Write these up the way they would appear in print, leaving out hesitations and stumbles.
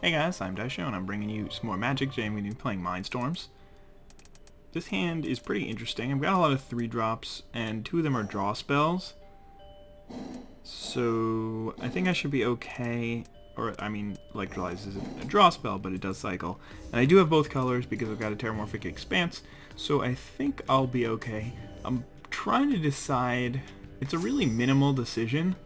Hey guys, I'm Izdaisho and I'm bringing you some more Magic. Today I'm going to be playing Moarstorms. This hand is pretty interesting. I've got a lot of 3-drops and 2 of them are draw spells. So I think I should be okay. Or, I mean, Electrolyze isn't a draw spell, but it does cycle. And I do have both colors because I've got a Terramorphic Expanse, so I think I'll be okay. I'm trying to decide. It's a really minimal decision.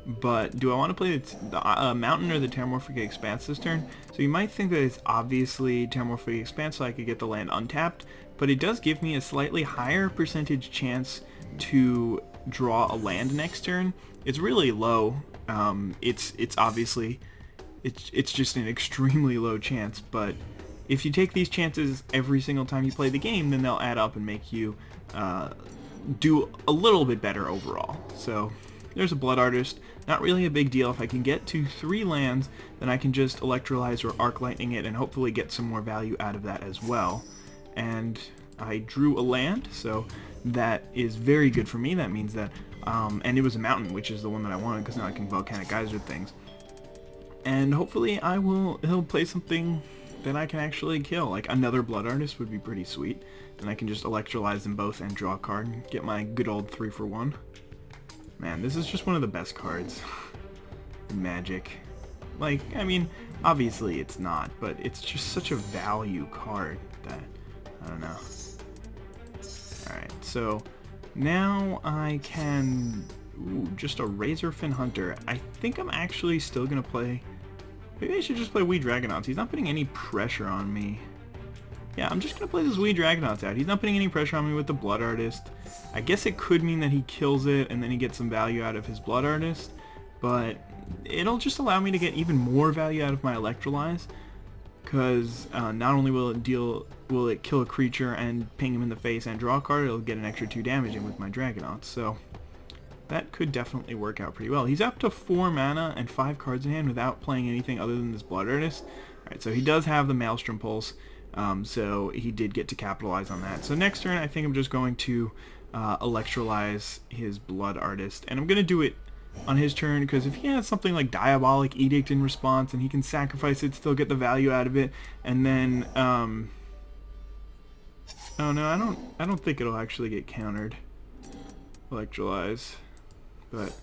But do I want to play the Mountain or the Terramorphic Expanse this turn? So you might think that it's obviously Terramorphic Expanse so I could get the land untapped, but it does give me a slightly higher percentage chance to draw a land next turn. It's really low. It's obviously, it's just an extremely low chance, but if you take these chances every single time you play the game, then they'll add up and make you do a little bit better overall. So there's a Blood Artist. Not really a big deal. If I can get to 3 lands, then I can just Electrolyze or Arc Lightning it and hopefully get some more value out of that as well. And I drew a land, so that is very good for me. That means that, and it was a Mountain, which is the one that I wanted, because now I can Volcanic Geyser things. And hopefully he'll play something that I can actually kill. Like another Blood Artist would be pretty sweet. And I can just Electrolyze them both and draw a card and get my good old 3-for-1. Man, this is just one of the best cards in Magic. Like, I mean, obviously it's not, but it's just such a value card that, I don't know. Alright, so now I can, just a Razorfin Hunter. I think I'm actually still going to play, maybe I should just play Wee Dragonauts. He's not putting any pressure on me. Yeah, I'm just going to play this Wee Dragonauts out. He's not putting any pressure on me with the Blood Artist. I guess it could mean that he kills it and then he gets some value out of his Blood Artist, but it'll just allow me to get even more value out of my Electrolyze, because not only will it kill a creature and ping him in the face and draw a card, it'll get an extra 2 damage in with my Dragonauts, so that could definitely work out pretty well. He's up to 4 mana and 5 cards in hand without playing anything other than this Blood Artist. Alright, so he does have the Maelstrom Pulse. So he did get to capitalize on that. So next turn I think I'm just going to Electrolyze his Blood Artist. And I'm going to do it on his turn because if he has something like Diabolic Edict in response and he can sacrifice it, still get the value out of it, and then oh no, I don't think it'll actually get countered. Electrolyze. But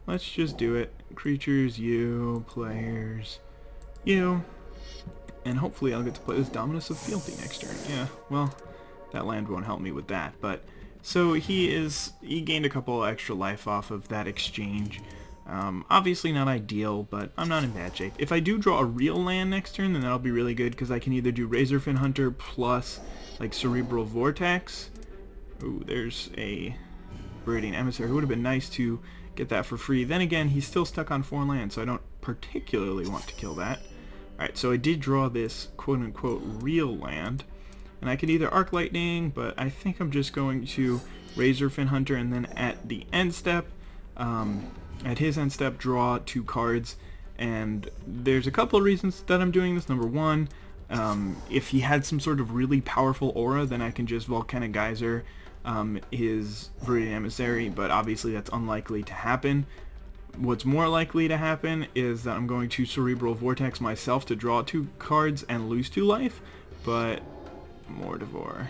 let's just do it. Creatures, you, players, you. And hopefully I'll get to play with Dominus of Fealty next turn. Yeah, well, that land won't help me with that. But so he gained a couple extra life off of that exchange. Obviously not ideal, but I'm not in bad shape. If I do draw a real land next turn, then that'll be really good, because I can either do Razorfin Hunter plus like Cerebral Vortex. Ooh, there's a Viridian Emissary. It would have been nice to get that for free. Then again, he's still stuck on 4 lands, so I don't particularly want to kill that. Alright, so I did draw this quote-unquote real land, and I could either Arc Lightning, but I think I'm just going to Razorfin Hunter, and then at the end step, at his end step, draw 2 cards, and there's a couple of reasons that I'm doing this. Number one, if he had some sort of really powerful aura, then I can just Volcanic Geyser his Viridian Emissary, but obviously that's unlikely to happen. What's more likely to happen is that I'm going to Cerebral Vortex myself to draw 2 cards and lose 2 life, but Mordivore.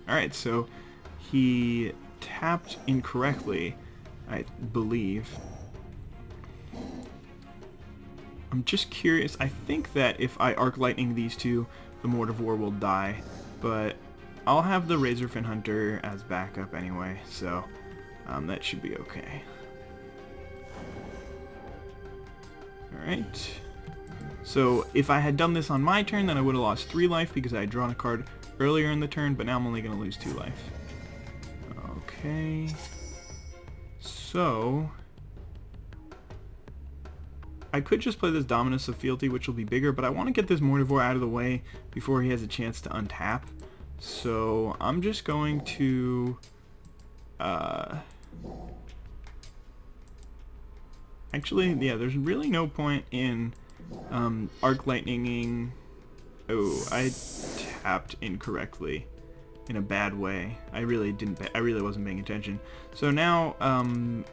Alright, so he tapped incorrectly, I believe. I'm just curious. I think that if I Arc Lightning these 2, the Mordivore will die, but I'll have the Razorfin Hunter as backup anyway, so that should be okay. Alright, so if I had done this on my turn, then I would have lost 3 life because I had drawn a card earlier in the turn, but now I'm only going to lose 2 life. Okay, so I could just play this Dominus of Fealty, which will be bigger, but I want to get this Mordivore out of the way before he has a chance to untap. So I'm just going to actually, yeah, there's really no point in Arc Lightninging. Oh, I tapped incorrectly in a bad way. I really wasn't paying attention. So now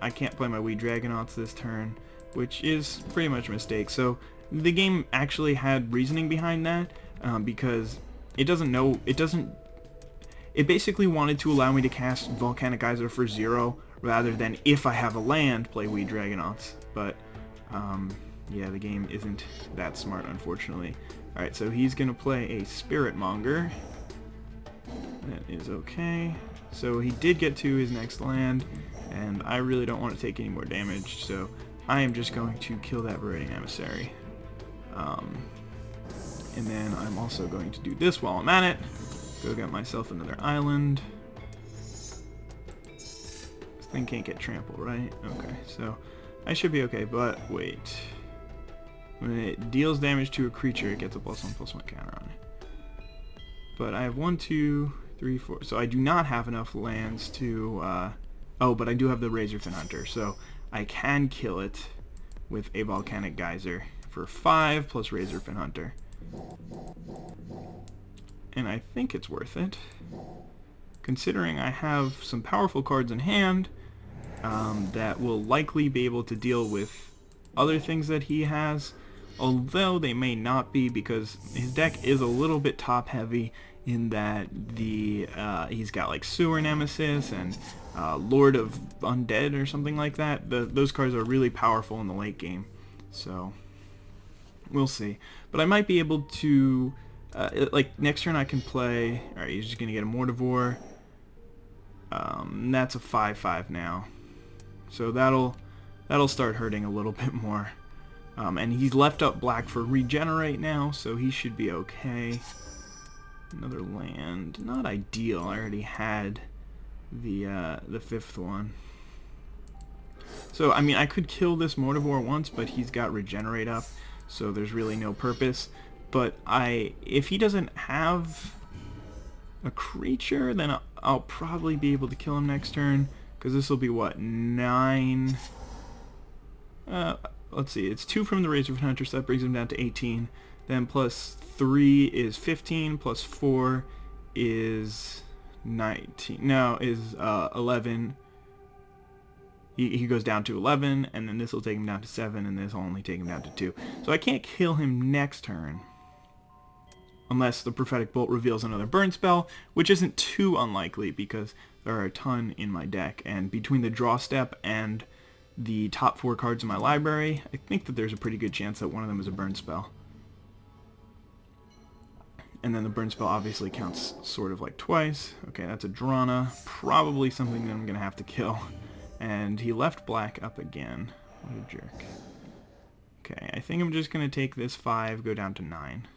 I can't play my Wee Dragonauts this turn, which is pretty much a mistake. So the game actually had reasoning behind that, because it basically wanted to allow me to cast Volcanic Geyser for 0 rather than, if I have a land, play Weed Dragonauts. But yeah, the game isn't that smart, unfortunately. Alright, so he's gonna play a Spirit Monger. That is okay. So he did get to his next land, and I really don't want to take any more damage, so I am just going to kill that Viridian Emissary. And then I'm also going to do this while I'm at it. Go get myself another island. This thing can't get trampled, right? Okay, so I should be okay, but wait. When it deals damage to a creature, it gets a +1/+1 counter on it. But I have 1, 2, 3, 4. So I do not have enough lands to... oh, but I do have the Razorfin Hunter, so I can kill it with a Volcanic Geyser for 5 plus Razorfin Hunter. And I think it's worth it, considering I have some powerful cards in hand that will likely be able to deal with other things that he has, although they may not be, because his deck is a little bit top heavy in that he's got like Sewer Nemesis and Lord of Undead or something like that. Those cards are really powerful in the late game, so we'll see. But I might be able to, like next turn I can play, alright, he's just going to get a Mortivore. That's a 5/5 now. So that'll start hurting a little bit more. And he's left up black for Regenerate now, so he should be okay. Another land. Not ideal. I already had the 5th one. So, I mean, I could kill this Mortivore once, but he's got Regenerate up, so there's really no purpose. But if he doesn't have a creature, then I'll probably be able to kill him next turn, because this will be, what, 9... let's see, it's 2 from the Razorfin Hunter, so that brings him down to 18. Then plus 3 is 15, plus 4 is 19. No, is 11. He goes down to 11, and then this will take him down to 7, and this will only take him down to 2. So I can't kill him next turn, unless the Prophetic Bolt reveals another burn spell, which isn't too unlikely, because there are a ton in my deck, and between the draw step and the top 4 cards in my library, I think that there's a pretty good chance that one of them is a burn spell. And then the burn spell obviously counts sort of like twice. Okay, that's a Drana. Probably something that I'm going to have to kill. And he left black up again. What a jerk. Okay, I think I'm just going to take this 5, go down to 9.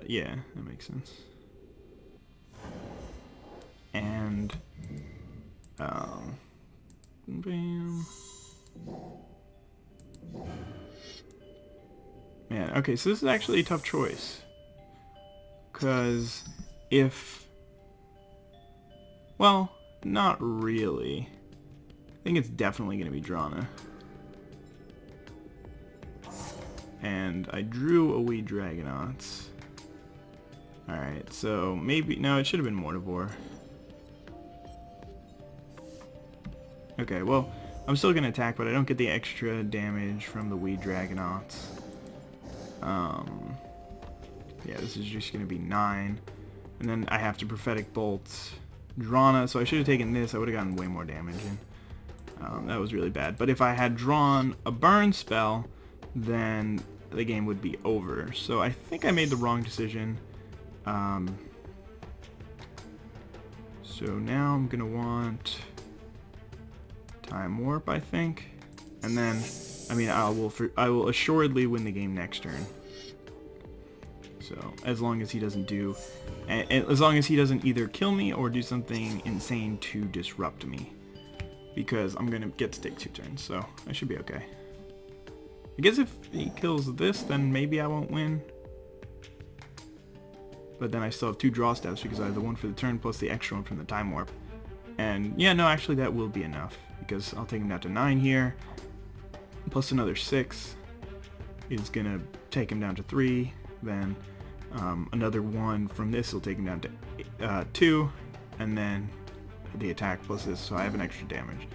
Yeah, that makes sense. And... bam. Man, okay, so this is actually a tough choice. Because if... well, not really. I think it's definitely going to be Drana. And I drew a Weed Dragonauts. Alright, so maybe... no, it should have been Mortivore. Okay, well, I'm still going to attack, but I don't get the extra damage from the Weed Dragonauts. Yeah, this is just going to be 9. And then I have to Prophetic Bolt Drana, so I should have taken this. I would have gotten way more damage in. That was really bad. But if I had drawn a burn spell, then the game would be over. So I think I made the wrong decision. So now I'm going to want Time Warp, I think. And then, I mean, I will assuredly win the game next turn. So, as long as he doesn't do... as long as he doesn't either kill me or do something insane to disrupt me. Because I'm going to get to take 2 turns, so I should be okay. I guess if he kills this, then maybe I won't win. But then I still have 2 draw steps because I have the one for the turn plus the extra one from the Time Warp. And, yeah, no, actually that will be enough. Because I'll take him down to 9 here. Plus another 6 is going to take him down to 3. Then another 1 from this will take him down to 2. And then the attack plus this, so I have an extra damage.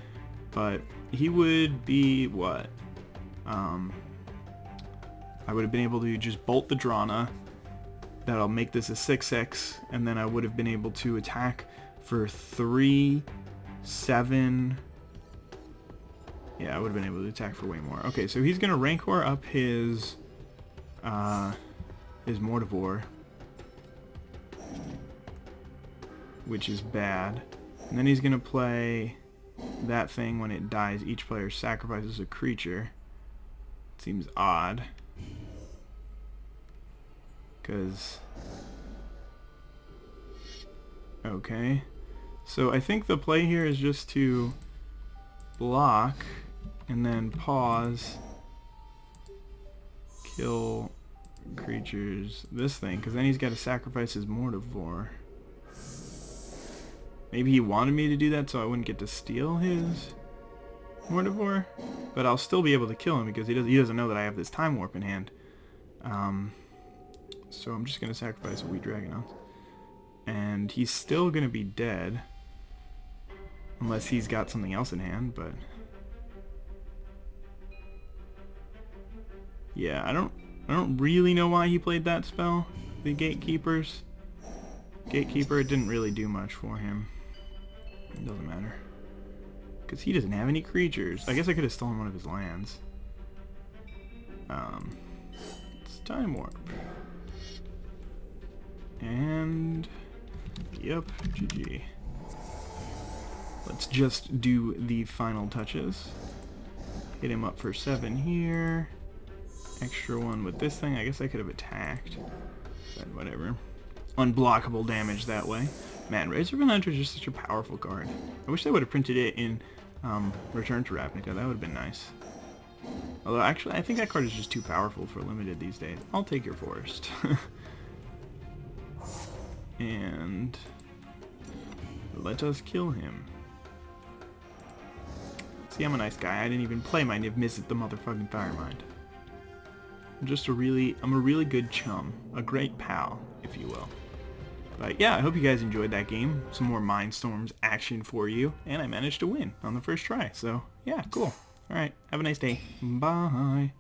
But he would be, what? I would have been able to just bolt the Drana. That'll make this a 6/6, and then I would have been able to attack for 3, 7... Yeah, I would have been able to attack for way more. Okay, so he's gonna Rancor up his Mortivore, which is bad. And then he's gonna play that thing. When it dies, each player sacrifices a creature. Seems odd. Because... Okay. So I think the play here is just to block and then pause, kill creatures, this thing, because then he's got to sacrifice his Mortivore. Maybe he wanted me to do that so I wouldn't get to steal his Mortivore, but I'll still be able to kill him because he doesn't know that I have this Time Warp in hand. So I'm just going to sacrifice a Wheat Dragonauth. And he's still going to be dead. Unless he's got something else in hand, but... Yeah, I don't really know why he played that spell. The Gatekeeper, it didn't really do much for him. It doesn't matter. Because he doesn't have any creatures. I guess I could have stolen one of his lands. It's Time Warp. And... Yep, GG. Let's just do the final touches. Hit him up for 7 here. Extra 1 with this thing. I guess I could have attacked. But whatever. Unblockable damage that way. Man, Razor Hunter is just such a powerful card. I wish they would have printed it in Return to Ravnica. That would have been nice. Although, actually, I think that card is just too powerful for limited these days. I'll take your Forest. And... let us kill him. See, I'm a nice guy. I didn't even play my Niv-Mizzet the motherfucking Firemind. I'm a really good chum. A great pal, if you will. But yeah, I hope you guys enjoyed that game. Some more Moarstorms action for you. And I managed to win on the first try. So yeah, cool. Alright, have a nice day. Bye.